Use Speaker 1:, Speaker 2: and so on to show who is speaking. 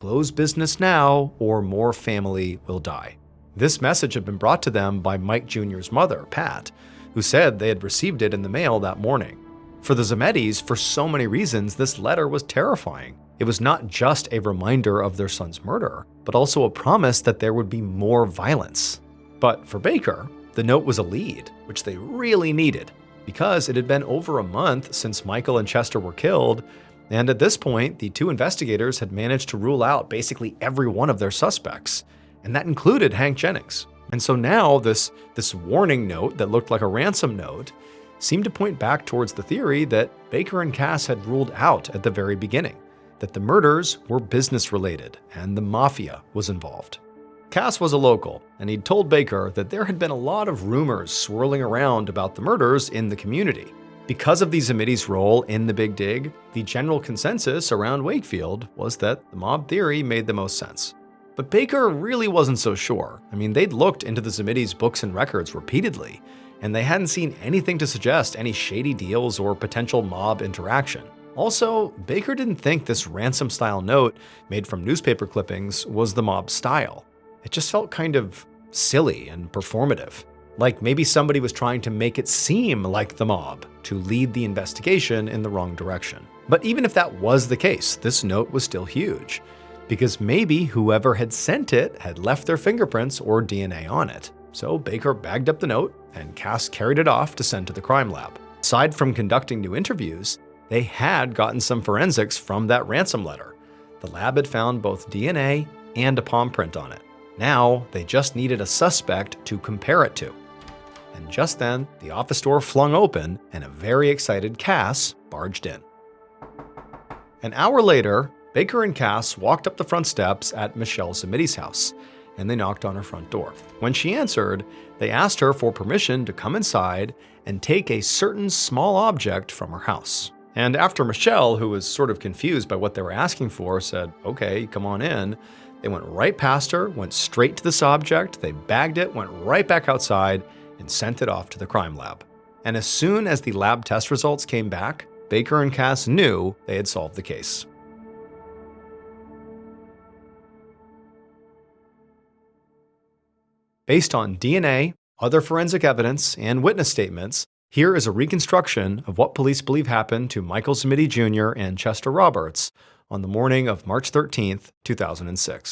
Speaker 1: close business now or more family will die. This message had been brought to them by Mike Jr.'s mother, Pat, who said they had received it in the mail that morning. For the Zemedis, for so many reasons, this letter was terrifying. It was not just a reminder of their son's murder, but also a promise that there would be more violence. But for Baker, the note was a lead, which they really needed, because it had been over a month since Michael and Chester were killed, and at this point, the two investigators had managed to rule out basically every one of their suspects, and that included Hank Jennings. And so now this warning note that looked like a ransom note seemed to point back towards the theory that Baker and Cass had ruled out at the very beginning, that the murders were business-related and the Mafia was involved. Cass was a local, and he'd told Baker that there had been a lot of rumors swirling around about the murders in the community. Because of the Zemedis' role in the Big Dig, the general consensus around Wakefield was that the mob theory made the most sense. But Baker really wasn't so sure. I mean, they'd looked into the Zemedis' books and records repeatedly, and they hadn't seen anything to suggest any shady deals or potential mob interaction. Also, Baker didn't think this ransom-style note made from newspaper clippings was the mob style. It just felt kind of silly and performative. Like maybe somebody was trying to make it seem like the mob to lead the investigation in the wrong direction. But even if that was the case, this note was still huge, because maybe whoever had sent it had left their fingerprints or DNA on it. So Baker bagged up the note, and Cass carried it off to send to the crime lab. Aside from conducting new interviews, they had gotten some forensics from that ransom letter. The lab had found both DNA and a palm print on it. Now, they just needed a suspect to compare it to. And just then, the office door flung open, and a very excited Cass barged in. An hour later, Baker and Cass walked up the front steps at Michelle Zemedi's house, and they knocked on her front door. When she answered, they asked her for permission to come inside and take a certain small object from her house. And after Michelle, who was sort of confused by what they were asking for, said, "Okay, come on in," they went right past her, went straight to this object, they bagged it, went right back outside, and sent it off to the crime lab. And as soon as the lab test results came back, Baker and Cass knew they had solved the case. Based on DNA, other forensic evidence, and witness statements, here is a reconstruction of what police believe happened to Michael Zemedi Jr. and Chester Roberts on the morning of March 13, 2006.